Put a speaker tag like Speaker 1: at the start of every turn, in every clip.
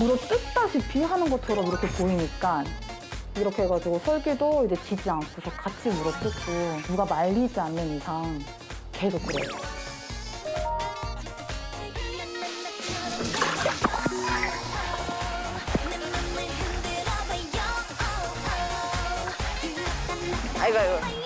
Speaker 1: 물어 뜯다시피 하는 것처럼 이렇게 보이니까 이렇게 해가지고 설기도 이제 지지 않고서 같이 물어 뜯고 누가 말리지 않는 이상 계속 그래요.
Speaker 2: 아이고, 아이고.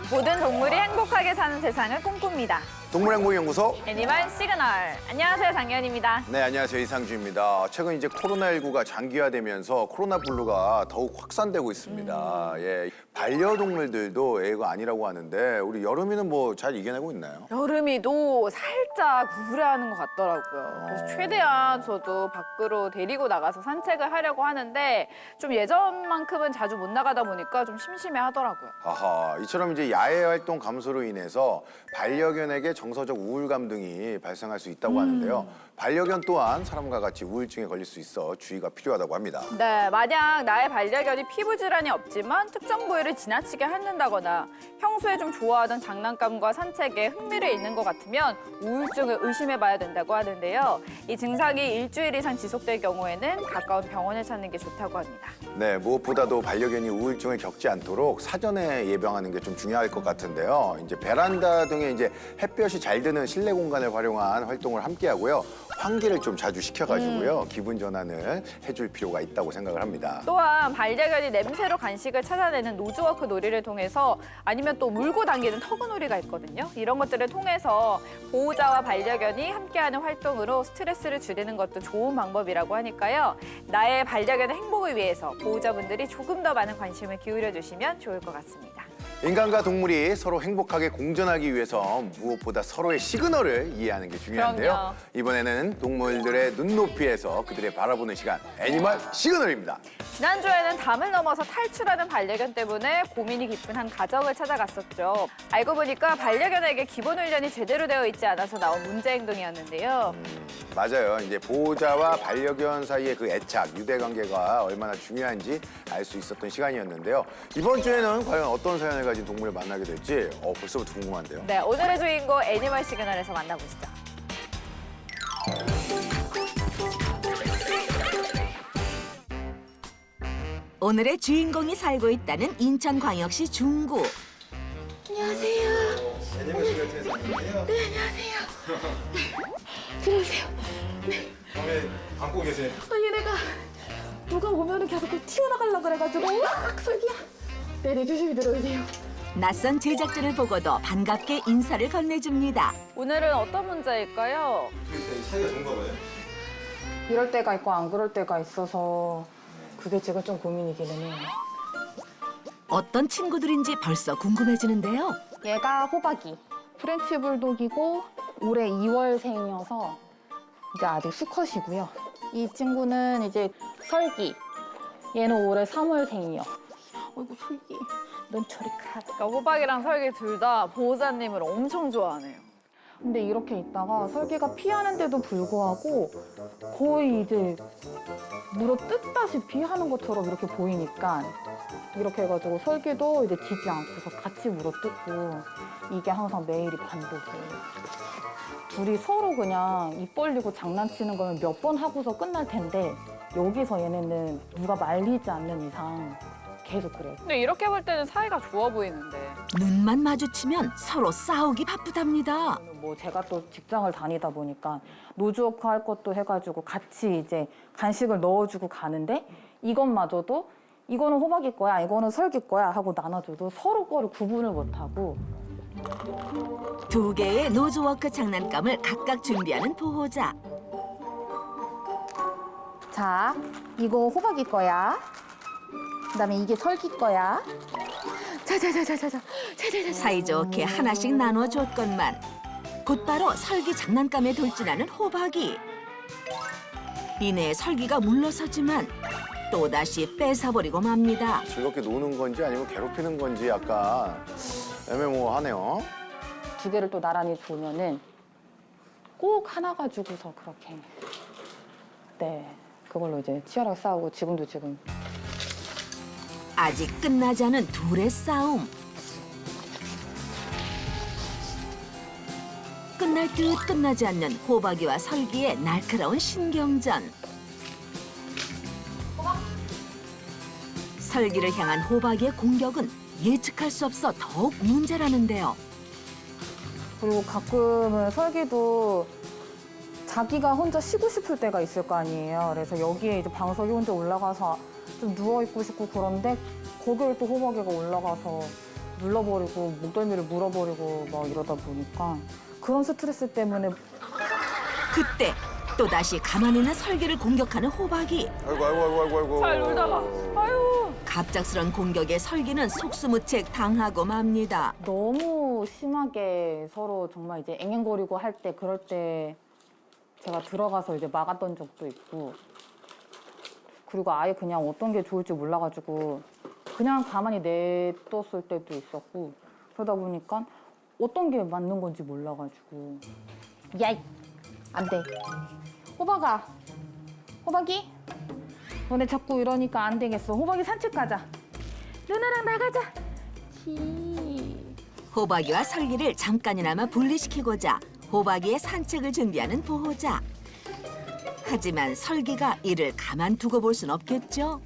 Speaker 2: 모든 동물이 행복하게 사는 세상을 꿈꿉니다.
Speaker 3: 동물행복연구소.
Speaker 2: 애니멀 시그널. 안녕하세요, 장현입니다.
Speaker 3: 네, 안녕하세요. 이상주입니다. 최근 이제 코로나19가 장기화되면서 코로나 블루가 더욱 확산되고 있습니다. 예, 반려동물들도 애가 아니라고 하는데 우리 여름이는 뭐 잘 이겨내고 있나요?
Speaker 2: 여름이도 살짝 우울해하는 것 같더라고요. 그래서 최대한 저도 밖으로 데리고 나가서 산책을 하려고 하는데 좀 예전만큼은 자주 못 나가다 보니까 좀 심심해하더라고요.
Speaker 3: 아하, 이처럼 이제 야외 활동 감소로 인해서 반려견에게 정서적 우울감 등이 발생할 수 있다고 하는데요. 반려견 또한 사람과 같이 우울증에 걸릴 수 있어 주의가 필요하다고 합니다.
Speaker 2: 네, 만약 나의 반려견이 피부 질환이 없지만 특정 부위를 지나치게 핥는다거나 평소에 좀 좋아하던 장난감과 산책에 흥미를 잃는 것 같으면 우울증을 의심해봐야 된다고 하는데요. 이 증상이 일주일 이상 지속될 경우에는 가까운 병원을 찾는 게 좋다고 합니다.
Speaker 3: 네, 무엇보다도 반려견이 우울증을 겪지 않도록 사전에 예방하는 게 좀 중요할 것 같은데요. 이제 베란다 등의 이제 햇볕이 잘 드는 실내 공간을 활용한 활동을 함께 하고요. 환기를 좀 자주 시켜가지고요. 기분 전환을 해줄 필요가 있다고 생각을 합니다.
Speaker 2: 또한 반려견이 냄새로 간식을 찾아내는 노즈워크 놀이를 통해서 아니면 또 물고 당기는 터그놀이가 있거든요. 이런 것들을 통해서 보호자와 반려견이 함께하는 활동으로 스트레스를 줄이는 것도 좋은 방법이라고 하니까요. 나의 반려견의 행복을 위해서 보호자분들이 조금 더 많은 관심을 기울여 주시면 좋을 것 같습니다.
Speaker 3: 인간과 동물이 서로 행복하게 공존하기 위해서 무엇보다 서로의 시그널을 이해하는 게 중요한데요.
Speaker 2: 그럼요.
Speaker 3: 이번에는 동물들의 눈높이에서 그들의 바라보는 시간, 애니멀 시그널입니다.
Speaker 2: 지난주에는 담을 넘어서 탈출하는 반려견 때문에 고민이 깊은 한 가정을 찾아갔었죠. 알고 보니까 반려견에게 기본 훈련이 제대로 되어 있지 않아서 나온 문제 행동이었는데요.
Speaker 3: 맞아요. 이제 보호자와 반려견 사이의 그 애착, 유대 관계가 얼마나 중요한지 알 수 있었던 시간이었는데요. 이번 주에는 과연 어떤 사연을 가진 동물을 만나게 될지 벌써부터 궁금한데요.
Speaker 2: 네, 오늘의 주인공 애니멀 시그널에서 만나보시죠.
Speaker 4: 오늘의 주인공이 살고 있다는 인천광역시 중구.
Speaker 1: 안녕하세요.
Speaker 3: 애니멀 시그널에서 왔는데요.
Speaker 1: 네, 안녕하세요. 들어오세요.
Speaker 3: 왜 안고 계세요?
Speaker 1: 얘네가 누가 오면은 계속 튀어나가려고 그래가지고 으악 설기야. 네네, 조심히 들어오세요.
Speaker 4: 낯선 제작진을 보고도 반갑게 인사를 건네줍니다.
Speaker 2: 오늘은 어떤 문제일까요?
Speaker 3: 사이가 좋은가 봐요.
Speaker 1: 이럴 때가 있고 안 그럴 때가 있어서 그게 제가 좀 고민이기는 해요.
Speaker 4: 어떤 친구들인지 벌써 궁금해지는데요.
Speaker 1: 얘가 호박이. 프렌치 불독이고 올해 2월생이어서 이제 아직 수컷이고요. 이 친구는 이제 설기. 얘는 올해 3월생이요. 어이구 설기. 넌 저리 가.
Speaker 2: 그러니까 호박이랑 설기 둘 다 보호자님을 엄청 좋아하네요.
Speaker 1: 근데 이렇게 있다가 설기가 피하는데도 불구하고 거의 이제 물어 뜯다시피 하는 것처럼 이렇게 보이니까 이렇게 해가지고 설기도 이제 지지 않고서 같이 물어 뜯고 이게 항상 매일이 반복이에요. 둘이 서로 그냥 입 벌리고 장난치는 거면 몇 번 하고서 끝날 텐데 여기서 얘네는 누가 말리지 않는 이상 계속 그래요.
Speaker 2: 근데 이렇게 볼 때는 사이가 좋아 보이는데.
Speaker 4: 눈만 마주치면 서로 싸우기 바쁘답니다.
Speaker 1: 뭐 제가 또 직장을 다니다 보니까 노즈워크 할 것도 해가지고 같이 이제 간식을 넣어주고 가는데 이것마저도 이거는 호박이 거야, 이거는 설기 거야 하고 나눠줘도 서로 거를 구분을 못하고.
Speaker 4: 두 개의 노즈워크 장난감을 각각 준비하는 보호자.
Speaker 1: 자, 이거 호박이 거야. 그다음에 이게 설기 거야. 자자자자자자.
Speaker 4: 사이좋게 하나씩 나눠줬건만 곧바로 설기 장난감에 돌진하는 호박이. 이내 설기가 물러서지만 또다시 뺏어버리고 맙니다.
Speaker 3: 즐겁게 노는 건지 아니면 괴롭히는 건지 약간 애매모호하네요.
Speaker 1: 두 개를 또 나란히 두면은 꼭 하나 가지고서 그렇게 네 그걸로 이제 치열하게 싸우고 지금
Speaker 4: 아직 끝나지 않은 둘의 싸움. 끝날 듯 끝나지 않는 호박이와 설기의 날카로운 신경전. 설기를 향한 호박이의 공격은 예측할 수 없어 더욱 문제라는데요.
Speaker 1: 그리고 가끔은 설기도 자기가 혼자 쉬고 싶을 때가 있을 거 아니에요. 그래서 여기에 이제 방석이 혼자 올라가서 좀 누워 있고 싶고 그런데 거기를 또 호박이가 올라가서 눌러버리고 목덜미를 물어버리고 막 이러다 보니까 그런 스트레스 때문에
Speaker 4: 그때 또다시 가만히 있는 설기를 공격하는 호박이.
Speaker 3: 아이고.
Speaker 2: 잘 놀다가 아유.
Speaker 4: 갑작스런 공격에 설기는 속수무책 당하고 맙니다.
Speaker 1: 너무 심하게 서로 정말 이제 앵앵거리고 할 때 그럴 때 제가 들어가서 이제 막았던 적도 있고 그리고 아예 그냥 어떤 게 좋을지 몰라가지고 그냥 가만히 냅뒀을 때도 있었고 그러다 보니까 어떤 게 맞는 건지 몰라가지고 야이 안 돼. 호박이 너네 자꾸 이러니까 안 되겠어. 호박이 산책 가자. 누나랑 나가자.
Speaker 4: 호박이와 설기를 잠깐이나마 분리시키고자 호박이의 산책을 준비하는 보호자. 하지만 설기가 이를 가만두고 볼 순 없겠죠.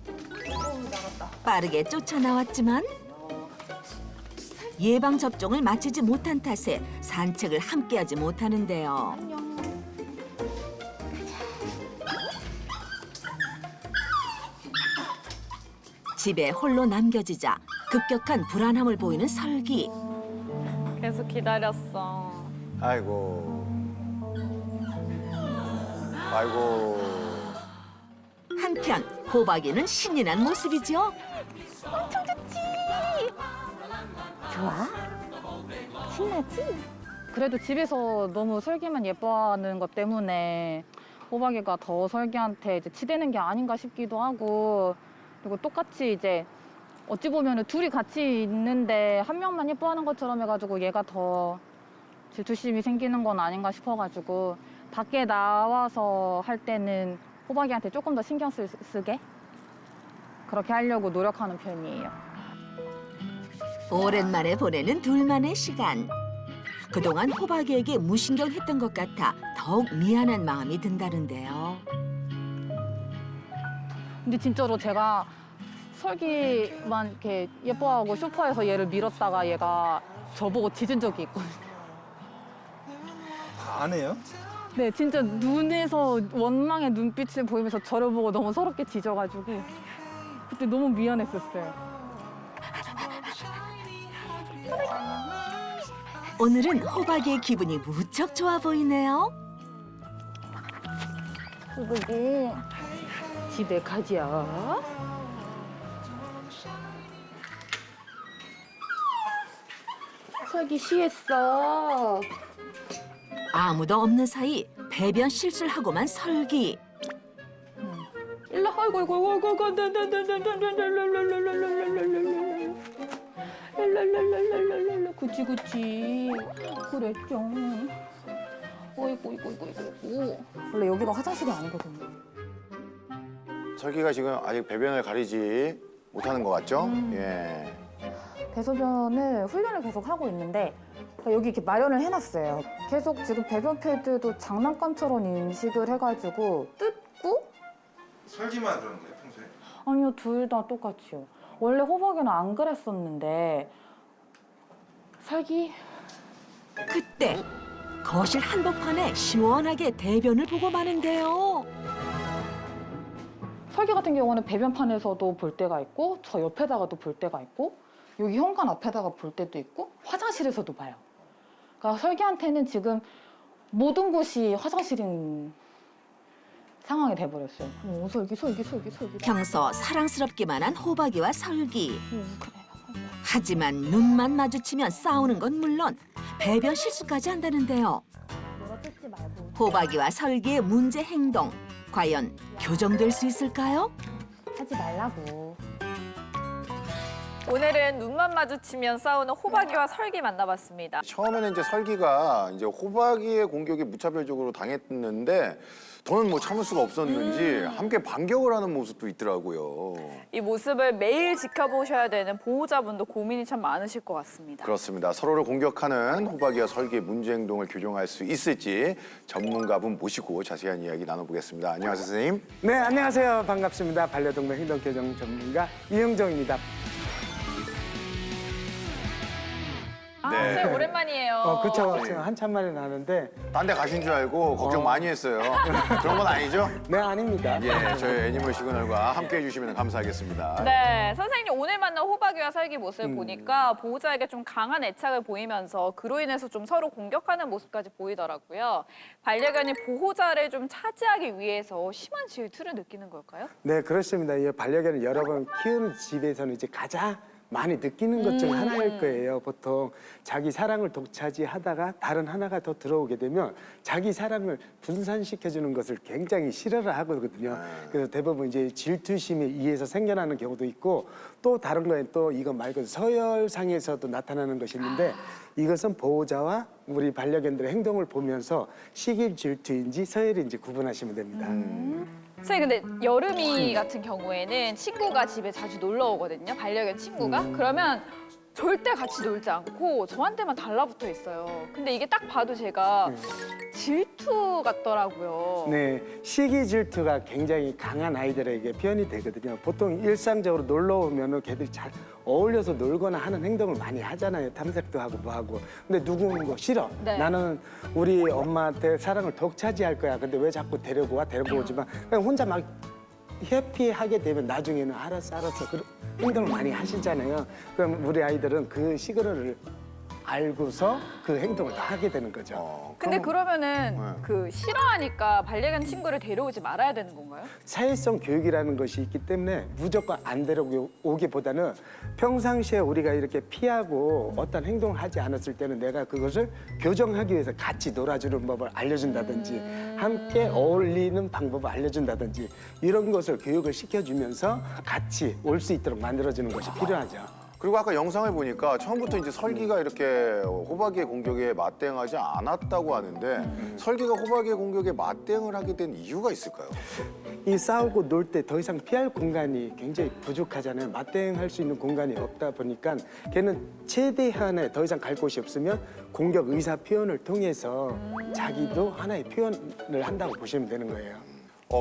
Speaker 4: 빠르게 쫓아나왔지만 예방접종을 마치지 못한 탓에 산책을 함께하지 못하는데요. 집에 홀로 남겨지자 급격한 불안함을 보이는 설기.
Speaker 2: 계속 기다렸어.
Speaker 3: 아이고.
Speaker 4: 한편 호박이는 신이 난 모습이죠.
Speaker 1: 좋아? 신나지? 그래도 집에서 너무 설기만 예뻐하는 것 때문에 호박이가 더 설기한테 이제 치대는 게 아닌가 싶기도 하고 그리고 똑같이 이제 어찌 보면 둘이 같이 있는데 한 명만 예뻐하는 것처럼 해가지고 얘가 더 질투심이 생기는 건 아닌가 싶어가지고 밖에 나와서 할 때는 호박이한테 조금 더 신경 쓰게 그렇게 하려고 노력하는 편이에요.
Speaker 4: 오랜만에 보내는 둘만의 시간. 그동안 호박이에게 무신경했던 것 같아 더욱 미안한 마음이 든다는데요.
Speaker 1: 근데 진짜로 제가 설기만 이렇게 예뻐하고 소파에서 얘를 밀었다가 얘가 저보고 짖은 적이 있거든요.
Speaker 5: 안 해요?
Speaker 1: 네, 진짜 눈에서 원망의 눈빛을 보이면서 저를 보고 너무 서럽게 짖어가지고 그때 너무 미안했었어요.
Speaker 4: 오늘은 호박이의 기분이 무척 좋아 보이네요.
Speaker 1: 호박이 집에 가자. 설기 쉬했어.
Speaker 4: 아무도 없는 사이 배변 실수를 하고만 설기.
Speaker 1: 일로 아이고 그치 그랬죠. 어이구 원래 여기가 화장실이 아니거든요.
Speaker 3: 설기가 지금 아직 배변을 가리지 못하는 것 같죠? 예.
Speaker 1: 대소변을 훈련을 계속 하고 있는데 여기 이렇게 마련을 해놨어요. 계속 지금 배변 패드도 장난감처럼 인식을 해가지고 뜯고
Speaker 5: 설기만 그런 거예요, 평소에?
Speaker 1: 아니요 둘 다 똑같이요. 원래 호박이는 안 그랬었는데 설기
Speaker 4: 그때 거실 한복판에 시원하게 대변을 보고 마는데요.
Speaker 1: 설기 같은 경우는 배변판에서도 볼 때가 있고 저 옆에다가도 볼 때가 있고 여기 현관 앞에다가 볼 때도 있고 화장실에서도 봐요. 그러니까 설기한테는 지금 모든 곳이 화장실인 상황이 돼버렸어요. 설기.
Speaker 4: 평소 사랑스럽기만 한 호박이와 설기.
Speaker 1: 그래.
Speaker 4: 하지만 눈만 마주치면 싸우는 건 물론 배변 실수까지 한다는데요.
Speaker 1: 뜯지 말고.
Speaker 4: 호박이와 설기의 문제 행동 과연 교정될 수 있을까요?
Speaker 1: 하지 말라고.
Speaker 2: 오늘은 눈만 마주치면 싸우는 호박이와 설기 만나봤습니다.
Speaker 3: 처음에는 이제 설기가 이제 호박이의 공격에 무차별적으로 당했는데 더는 뭐 참을 수가 없었는지 함께 반격을 하는 모습도 있더라고요.
Speaker 2: 이 모습을 매일 지켜보셔야 되는 보호자분도 고민이 참 많으실 것 같습니다.
Speaker 3: 그렇습니다. 서로를 공격하는 호박이와 설기의 문제 행동을 교정할 수 있을지 전문가분 모시고 자세한 이야기 나눠보겠습니다. 안녕하세요, 선생님.
Speaker 6: 네, 안녕하세요. 반갑습니다. 반려동물 행동교정 전문가 이영정입니다.
Speaker 2: 아,
Speaker 3: 네.
Speaker 2: 선생님 오랜만이에요.
Speaker 6: 그쵸. 제가 한참 만에 나는데,
Speaker 3: 딴 데 가신 줄 알고 걱정 많이 했어요. 그런 건 아니죠?
Speaker 6: 네, 아닙니다.
Speaker 3: 예, 저희 애니멀 시그널과 함께 해주시면 감사하겠습니다.
Speaker 2: 네, 선생님 오늘 만난 호박이와 설기 모습을 보니까 보호자에게 좀 강한 애착을 보이면서 그로 인해서 좀 서로 공격하는 모습까지 보이더라고요. 반려견이 보호자를 좀 차지하기 위해서 심한 질투를 느끼는 걸까요?
Speaker 6: 네, 그렇습니다. 이 반려견을 여러 번 키우는 집에서는 이제 가장 많이 느끼는 것 중 하나일 거예요. 보통 자기 사랑을 독차지하다가 다른 하나가 더 들어오게 되면 자기 사랑을 분산시켜주는 것을 굉장히 싫어를 하거든요. 그래서 대부분 이제 질투심에 의해서 생겨나는 경우도 있고 또 다른 거에 또 이거 말고 서열상에서도 나타나는 것이 있는데 이것은 보호자와 우리 반려견들의 행동을 보면서 시기 질투인지 서열인지 구분하시면 됩니다.
Speaker 2: 선생님 근데 여름이 같은 경우에는 친구가 집에 자주 놀러 오거든요. 반려견 친구가. 그러면 절대 같이 놀지 않고 저한테만 달라붙어 있어요. 근데 이게 딱 봐도 제가 질투 같더라고요.
Speaker 6: 네, 시기 질투가 굉장히 강한 아이들에게 표현이 되거든요. 보통 일상적으로 놀러 오면은 걔들이 잘 어울려서 놀거나 하는 행동을 많이 하잖아요. 탐색도 하고 뭐 하고. 근데 누구는 거 싫어.
Speaker 2: 네.
Speaker 6: 나는 우리 엄마한테 사랑을 독차지할 거야. 근데 왜 자꾸 데리고 와? 데리고 오지만 그냥 혼자 막 해피하게 되면 나중에는 알았어 그런 행동을 많이 하시잖아요. 그럼 우리 아이들은 그 시그널을 알고서 그 행동을 다 하게 되는 거죠.
Speaker 2: 근데 그러면은 그 싫어하니까 반려견 친구를 데려오지 말아야 되는 건가요?
Speaker 6: 사회성 교육이라는 것이 있기 때문에 무조건 안 데려오기보다는 평상시에 우리가 이렇게 피하고 어떤 행동을 하지 않았을 때는 내가 그것을 교정하기 위해서 같이 놀아주는 법을 알려준다든지 함께 어울리는 방법을 알려준다든지 이런 것을 교육을 시켜주면서 같이 올 수 있도록 만들어주는 것이 필요하죠.
Speaker 3: 그리고 아까 영상을 보니까 처음부터 이제 설기가 이렇게 호박이의 공격에 맞대응하지 않았다고 하는데 설기가 호박이의 공격에 맞대응을 하게 된 이유가 있을까요?
Speaker 6: 이 싸우고 놀 때 더 이상 피할 공간이 굉장히 부족하잖아요. 맞대응할 수 있는 공간이 없다 보니까 걔는 최대한의 더 이상 갈 곳이 없으면 공격 의사 표현을 통해서 자기도 하나의 표현을 한다고 보시면 되는 거예요.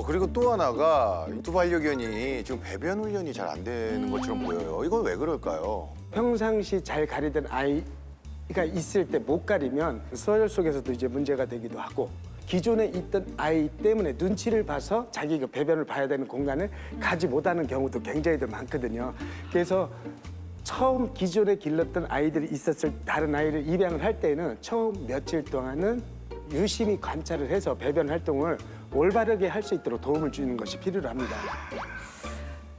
Speaker 3: 그리고 또 하나가 두 반려견이 지금 배변 훈련이 잘 안 되는 것처럼 보여요. 이건 왜 그럴까요?
Speaker 6: 평상시 잘 가리던 아이가 있을 때 못 가리면 서열 속에서도 이제 문제가 되기도 하고 기존에 있던 아이 때문에 눈치를 봐서 자기가 배변을 봐야 되는 공간을 가지 못하는 경우도 굉장히 많거든요. 그래서 처음 기존에 길렀던 아이들이 있었을 다른 아이를 입양을 할 때는 처음 며칠 동안은 유심히 관찰을 해서 배변 활동을 올바르게 할 수 있도록 도움을 주는 것이 필요합니다.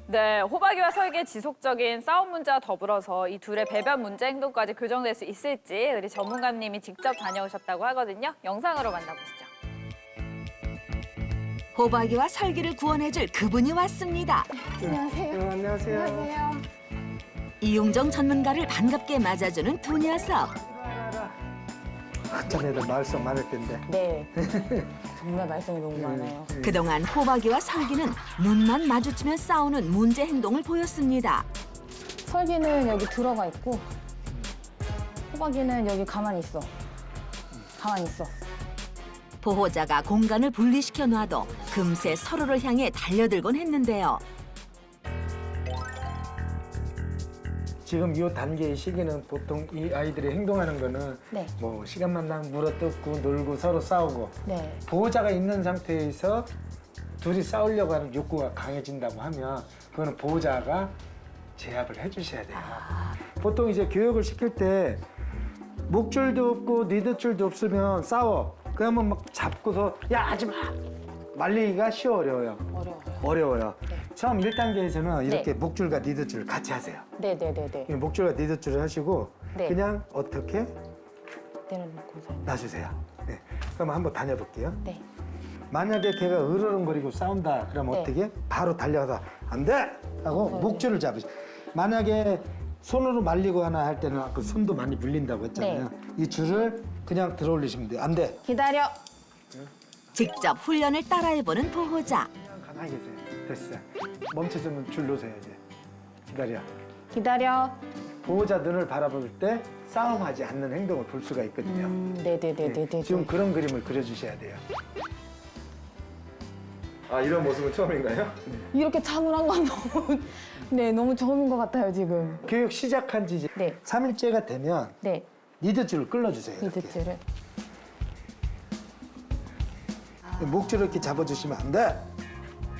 Speaker 2: 네, 호박이와 설기의 지속적인 싸움 문제와 더불어서 이 둘의 배변 문제 행동까지 교정될 수 있을지 우리 전문가님이 직접 다녀오셨다고 하거든요. 영상으로 만나보시죠.
Speaker 4: 호박이와 설기를 구원해줄 그분이 왔습니다.
Speaker 6: 안녕하세요.
Speaker 4: 이용정 전문가를 반갑게 맞아주는 두 녀석.
Speaker 6: 전에도 말씀 많을 텐데.
Speaker 1: 네. 정말 말씀이 너무 많아요.
Speaker 4: 그동안 호박이와 설기는 눈만 마주치며 싸우는 문제 행동을 보였습니다.
Speaker 1: 설기는 여기 들어가 있고 호박이는 여기 가만히 있어. 가만히 있어.
Speaker 4: 보호자가 공간을 분리시켜 놔도 금세 서로를 향해 달려들곤 했는데요.
Speaker 6: 지금 이 단계의 시기는 보통 이 아이들이 행동하는 거는
Speaker 1: 네.
Speaker 6: 뭐 시간만 나면 물어뜯고 놀고 서로 싸우고
Speaker 1: 네.
Speaker 6: 보호자가 있는 상태에서 둘이 싸우려고 하는 욕구가 강해진다고 하면 그거는 보호자가 제압을 해주셔야 돼요. 보통 이제 교육을 시킬 때 목줄도 없고 니드줄도 없으면 싸워. 그러면 막 잡고서 야 하지 마. 말리기가 어려워요. 어려워요. 처음 1단계에서는 이렇게 목줄과 니드줄을 같이 하세요.
Speaker 1: 네네네네.
Speaker 6: 이 목줄과 니드줄을 하시고
Speaker 1: 네.
Speaker 6: 그냥 어떻게
Speaker 1: 내려놓고서.
Speaker 6: 놔주세요. 네. 그럼 한번 다녀볼게요.
Speaker 1: 네.
Speaker 6: 만약에 걔가 으르렁거리고 싸운다 그러면
Speaker 1: 네.
Speaker 6: 어떻게? 바로 달려가서 안 돼! 하고 목줄을 잡으세요. 만약에
Speaker 7: 손으로 말리고 하나 할 때는 그 손도 많이 물린다고 했잖아요. 이 줄을 그냥 들어 올리시면 돼요. 안 돼.
Speaker 1: 기다려.
Speaker 4: 직접 훈련을 따라해보는 보호자.
Speaker 7: 그냥 가만히 계세요. 됐어요. 멈춰주면 줄 놓으세요 이제. 기다려.
Speaker 1: 기다려.
Speaker 7: 보호자 눈을 바라볼 때 싸움하지 않는 행동을 볼 수가 있거든요.
Speaker 1: 네네네네네.
Speaker 7: 지금 그런 그림을 그려주셔야 돼요.
Speaker 5: 아 이런 모습은 처음인가요?
Speaker 1: 이렇게 차분한 건 너무 네 너무 처음인 것 같아요 지금.
Speaker 7: 교육 시작한 지 이제
Speaker 1: 네.
Speaker 7: 3일째가 되면
Speaker 1: 네.
Speaker 7: 리드줄을 끌어주세요. 이렇게.
Speaker 1: 리드줄을.
Speaker 7: 목줄을 이렇게 잡아주시면 안 돼.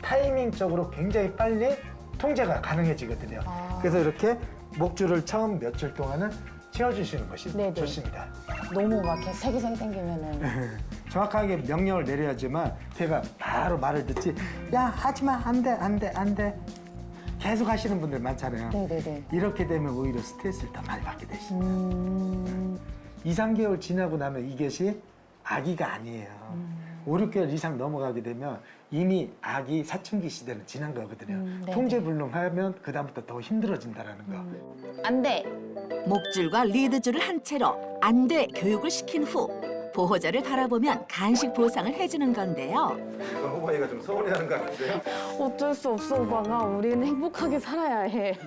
Speaker 7: 타이밍적으로 굉장히 빨리 통제가 가능해지거든요. 그래서 이렇게 목줄을 처음 며칠 동안은 채워주시는 것이
Speaker 1: 네네.
Speaker 7: 좋습니다.
Speaker 1: 너무 막 이렇게 세기생 땡기면은
Speaker 7: 정확하게 명령을 내려야지만 걔가 바로 말을 듣지. 야 하지마 안 돼 안 돼 안 돼. 계속 하시는 분들 많잖아요.
Speaker 1: 네네네.
Speaker 7: 이렇게 되면 오히려 스트레스를 더 많이 받게 되십니다. 2, 3개월 지나고 나면 이것이 아기가 아니에요. 5, 6개월 이상 넘어가게 되면 이미 아기 사춘기 시대는 지난 거거든요.
Speaker 1: 네네.
Speaker 7: 통제불능하면 그다음부터 더 힘들어진다는 거.
Speaker 1: 안 돼.
Speaker 4: 목줄과 리드줄을 한 채로 안 돼 교육을 시킨 후 보호자를 바라보면 간식 보상을 해주는 건데요.
Speaker 5: 이건 호박이가 좀 서운해하는 것 같은데요?
Speaker 1: 어쩔 수 없어 오빠가 우리는 행복하게 살아야 해.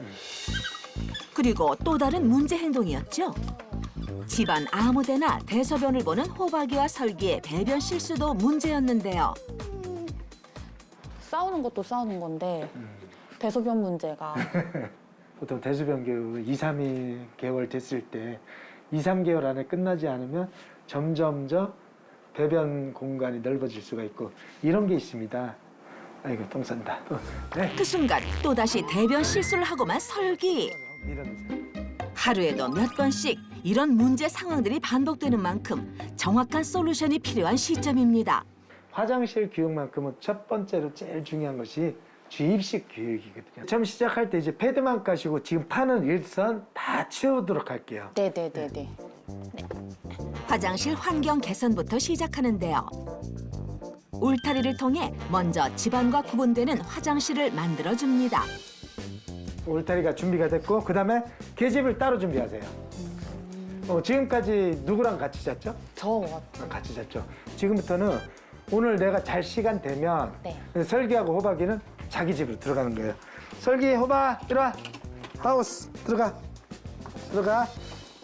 Speaker 4: 그리고 또 다른 문제 행동이었죠. 집안 아무데나 대소변을 보는 호박이와 설기의 배변 실수도 문제였는데요.
Speaker 1: 싸우는 것도 싸우는 건데 대소변 문제가
Speaker 7: 보통 대소변 교육을 2, 3개월 됐을 때 2, 3개월 안에 끝나지 않으면 점점 배변 공간이 넓어질 수가 있고 이런 게 있습니다. 아이고 똥 싼다. 네.
Speaker 4: 그 순간 또다시 대변 실수를 하고만 설기.
Speaker 7: 밀어주세요.
Speaker 4: 하루에도 몇 번씩 이런 문제 상황들이 반복되는 만큼 정확한 솔루션이 필요한 시점입니다.
Speaker 7: 화장실 교육만큼은 첫 번째로 제일 중요한 것이 주입식 교육이거든요. 처음 시작할 때 이제 패드만 까시고 지금 파는 일선 다 치우도록 할게요.
Speaker 1: 네네네네.
Speaker 4: 화장실 환경 개선부터 시작하는데요. 울타리를 통해 먼저 집안과 구분되는 화장실을 만들어줍니다.
Speaker 7: 울타리가 준비가 됐고 그다음에 계집을 따로 준비하세요. 지금까지 누구랑 같이 잤죠?
Speaker 1: 저
Speaker 7: 같이 잤죠. 지금부터는 오늘 내가 잘 시간 되면
Speaker 1: 네.
Speaker 7: 설기하고 호박이는 자기 집으로 들어가는 거예요. 설기, 호박, 이리 와. 하우스, 들어가. 들어가.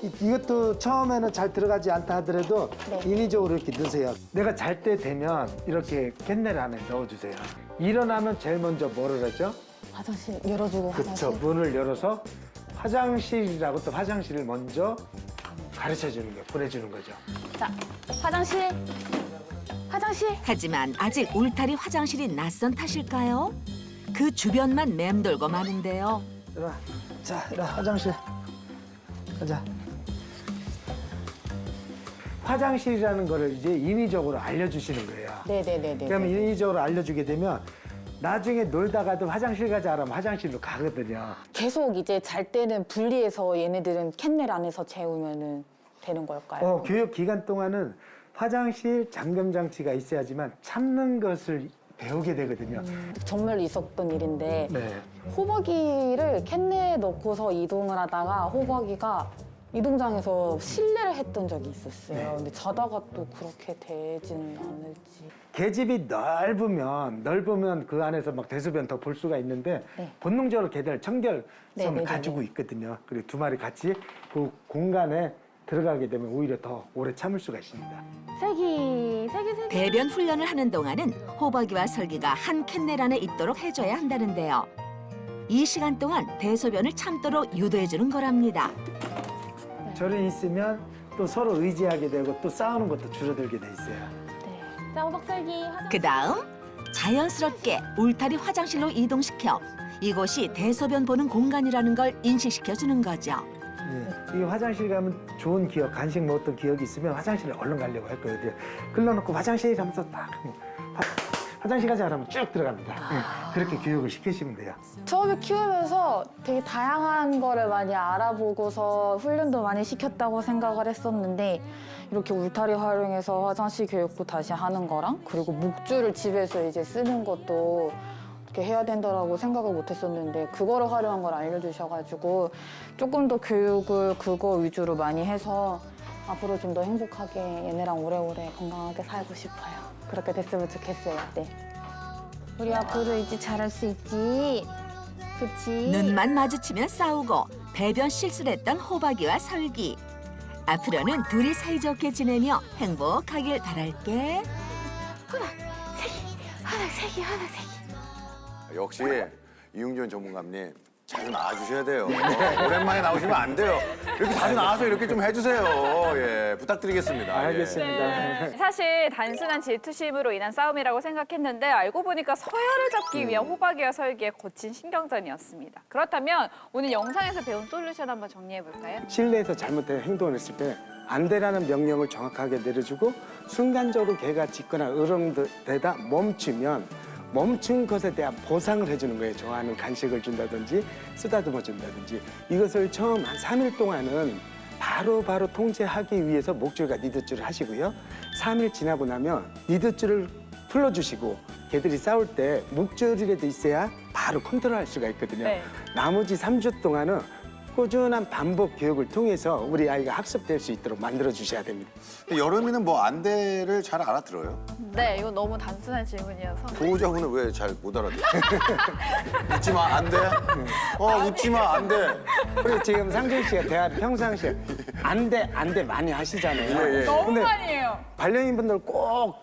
Speaker 7: 이것도 처음에는 잘 들어가지 않다 하더라도
Speaker 1: 네.
Speaker 7: 인위적으로 이렇게 넣으세요. 내가 잘 때 되면 이렇게 캔넬 안에 넣어주세요. 일어나면 제일 먼저 뭐를 하죠?
Speaker 1: 화장실 열어주고
Speaker 7: 그렇죠.
Speaker 1: 화장실.
Speaker 7: 문을 열어서 화장실이라고 또 화장실을 먼저 가르쳐주는 거예요. 보내주는 거죠.
Speaker 1: 자 화장실. 화장실.
Speaker 4: 하지만 아직 울타리 화장실이 낯선 탓일까요? 그 주변만 맴돌고 마는데요.
Speaker 7: 이리 와. 자, 이리 와. 화장실. 가자. 화장실이라는 거를 이제 인위적으로 알려주시는 거예요.
Speaker 1: 네네네네.
Speaker 7: 그러면 인위적으로 알려주게 되면 나중에 놀다가도 화장실 가자 하면 화장실로 가거든요.
Speaker 1: 계속 이제 잘 때는 분리해서 얘네들은 캔넬 안에서 재우면은 되는 걸까요?
Speaker 7: 교육 기간 동안은 화장실 잠금 장치가 있어야지만 참는 것을 배우게 되거든요.
Speaker 1: 정말로 있었던 일인데
Speaker 7: 네.
Speaker 1: 호박이를 캔넬에 넣고서 이동을 하다가 호박이가 이동장에서 실례를 했던 적이 있었어요.
Speaker 7: 네.
Speaker 1: 근데 자다가 또 그렇게 되지는 않을지.
Speaker 7: 계집이 넓으면 그 안에서 막 대소변 더 볼 수가 있는데
Speaker 1: 네.
Speaker 7: 본능적으로 걔들 청결성을
Speaker 1: 네네네네.
Speaker 7: 가지고 있거든요. 그리고 두 마리 같이 그 공간에 들어가게 되면 오히려 더 오래 참을 수가 있습니다.
Speaker 1: 세기.
Speaker 4: 배변 훈련을 하는 동안은 호박이와 설기가 한 캔넬 안에 있도록 해줘야 한다는데요. 이 시간 동안 대소변을 참도록 유도해주는 거랍니다.
Speaker 7: 저리 있으면 또 서로 의지하게 되고 또 싸우는 것도 줄어들게 돼 있어요.
Speaker 1: 네. 자 호박 세기.
Speaker 4: 그 다음 자연스럽게 울타리 화장실로 이동시켜 이곳이 대소변 보는 공간이라는 걸 인식시켜주는 거죠.
Speaker 7: 이 화장실 가면 좋은 기억, 간식 먹었던 기억이 있으면 화장실에 얼른 가려고 할 거예요. 글러놓고 화장실 하면서 딱 화장실 가자 하면 쭉 들어갑니다. 그렇게 교육을 시키시면 돼요.
Speaker 1: 처음에 키우면서 되게 다양한 거를 많이 알아보고서 훈련도 많이 시켰다고 생각을 했었는데 이렇게 울타리 활용해서 화장실 교육도 다시 하는 거랑 그리고 목줄을 집에서 이제 쓰는 것도 이렇게 이렇게 해야 된다라고 생각을 못 했었는데 그거를 활용한 걸 알려주셔가지고 조금 더 교육을 그거 위주로 많이 해서 앞으로 좀 더 행복하게 얘네랑 오래오래 건강하게 살고 싶어요. 그렇게 됐으면 좋겠어요. 네.
Speaker 8: 우리 앞으로 이제 잘할 수 있지. 그치?
Speaker 4: 눈만 마주치면 싸우고 배변 실수를 했던 호박이와 설기. 앞으로는 둘이 사이좋게 지내며 행복하길 바랄게.
Speaker 3: 역시 이웅준 전문가님 자주 나와주셔야 돼요. 오랜만에 나오시면 안 돼요. 이렇게 자주 나와서 이렇게 좀 해주세요. 예, 부탁드리겠습니다.
Speaker 6: 알겠습니다.
Speaker 2: 네. 사실 단순한 질투심으로 인한 싸움이라고 생각했는데 알고 보니까 서열을 잡기 위한 호박이와 설기의 거친 신경전이었습니다. 그렇다면 오늘 영상에서 배운 솔루션 한번 정리해 볼까요?
Speaker 6: 실내에서 잘못된 행동을 했을 때 안 되라는 명령을 정확하게 내려주고 순간적으로 개가 짖거나 으르렁대다 멈추면 멈춘 것에 대한 보상을 해주는 거예요. 좋아하는 간식을 준다든지 쓰다듬어 준다든지. 이것을 처음 한 3일 동안은 바로 통제하기 위해서 목줄과 니드줄을 하시고요. 3일 지나고 나면 니드줄을 풀어주시고 개들이 싸울 때 목줄이라도 있어야 바로 컨트롤할 수가 있거든요.
Speaker 2: 네.
Speaker 6: 나머지 3주 동안은 꾸준한 반복 교육을 통해서 우리 아이가 학습될 수 있도록 만들어 주셔야 됩니다.
Speaker 3: 여름이는 뭐 안대를 잘 알아들어요?
Speaker 2: 네, 이거 너무 단순한 질문이어서.
Speaker 3: 보호자분은 왜 잘 못 알아들어요? 웃지 마, 안 돼? 웃지 마, 안 돼.
Speaker 6: 그리고 지금 상준 씨가 대화를 평상시에 안 돼 많이 하시잖아요.
Speaker 3: 예.
Speaker 2: 너무
Speaker 6: 근데
Speaker 2: 많이 해요.
Speaker 6: 반려인분들 꼭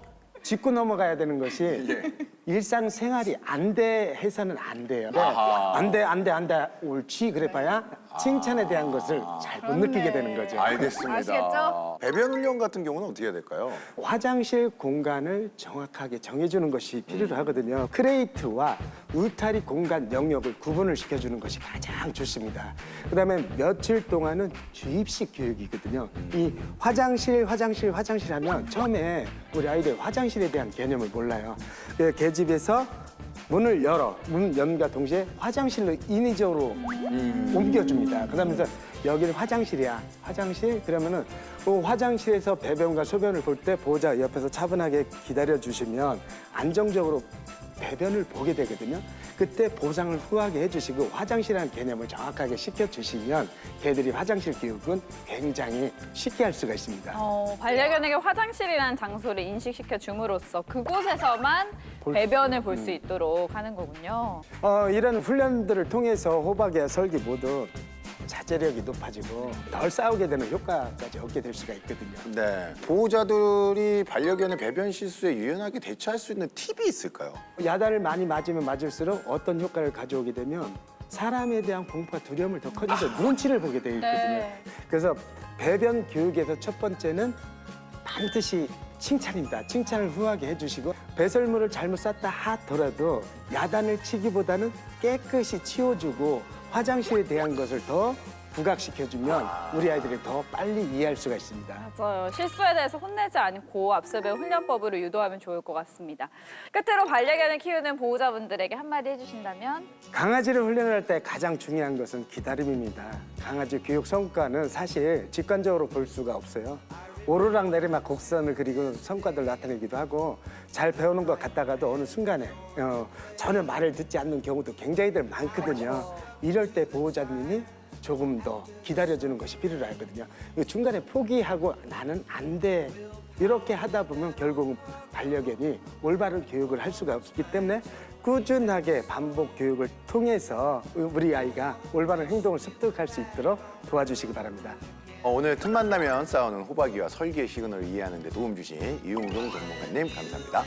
Speaker 6: 짚고 넘어가야 되는 것이 일상생활이 안 돼 해서는 안 돼요.
Speaker 3: 아하.
Speaker 6: 안 돼, 옳지 그래봐야 칭찬에 대한 것을 잘 못 느끼게 되는 거죠.
Speaker 3: 알겠습니다.
Speaker 2: 아시겠죠?
Speaker 3: 배변 훈련 같은 경우는 어떻게 해야 될까요?
Speaker 6: 화장실 공간을 정확하게 정해주는 것이 필요하거든요. 크레이트와 울타리 공간 영역을 구분을 시켜주는 것이 가장 좋습니다. 그다음에 며칠 동안은 주입식 교육이거든요. 이 화장실 하면 처음에 우리 아이들 화장실에 대한 개념을 몰라요. 개집에서 문을 열어, 문 연과 동시에 화장실로 인위적으로 옮겨줍니다. 그러면서 여기는 화장실이야. 화장실? 그러면은 그 화장실에서 배변과 소변을 볼 때 보호자 옆에서 차분하게 기다려주시면 안정적으로 배변을 보게 되거든요. 그때 보상을 후하게 해주시고 화장실이라는 개념을 정확하게 시켜주시면 개들이 화장실 교육은 굉장히 쉽게 할 수가 있습니다.
Speaker 2: 반려견에게 화장실이라는 장소를 인식시켜 줌으로써 그곳에서만 배변을 볼 수 있도록 하는 거군요.
Speaker 6: 이런 훈련들을 통해서 호박이와 설기 모두 자제력이 높아지고 덜 싸우게 되는 효과까지 얻게 될 수가 있거든요.
Speaker 3: 네. 보호자들이 반려견의 배변 실수에 유연하게 대처할 수 있는 팁이 있을까요?
Speaker 6: 야단을 많이 맞으면 맞을수록 어떤 효과를 가져오게 되면 사람에 대한 공포와 두려움을 더 커져서 눈치를 보게 되어 있거든요.
Speaker 2: 네.
Speaker 6: 그래서 배변 교육에서 첫 번째는 반드시 칭찬입니다. 칭찬을 후하게 해주시고 배설물을 잘못 쌌다 하더라도 야단을 치기보다는 깨끗이 치워주고 화장실에 대한 것을 더 부각시켜주면 우리 아이들이 더 빨리 이해할 수가 있습니다.
Speaker 2: 맞아요. 실수에 대해서 혼내지 않고 앞서 배운 훈련법으로 유도하면 좋을 것 같습니다. 끝으로 반려견을 키우는 보호자분들에게 한마디 해주신다면?
Speaker 6: 강아지를 훈련할 때 가장 중요한 것은 기다림입니다. 강아지 교육 성과는 사실 직관적으로 볼 수가 없어요. 오르락 내리막 곡선을 그리고 성과들 나타내기도 하고 잘 배우는 것 같다가도 어느 순간에 전혀 말을 듣지 않는 경우도 굉장히들 많거든요. 이럴 때 보호자님이 조금 더 기다려주는 것이 필요하거든요. 중간에 포기하고 나는 안 돼. 이렇게 하다 보면 결국은 반려견이 올바른 교육을 할 수가 없기 때문에 꾸준하게 반복 교육을 통해서 우리 아이가 올바른 행동을 습득할 수 있도록 도와주시기 바랍니다.
Speaker 3: 오늘 틈만 나면 싸우는 호박이와 설기의 시그널을 이해하는 데 도움 주신 이웅종 전문가님 감사합니다.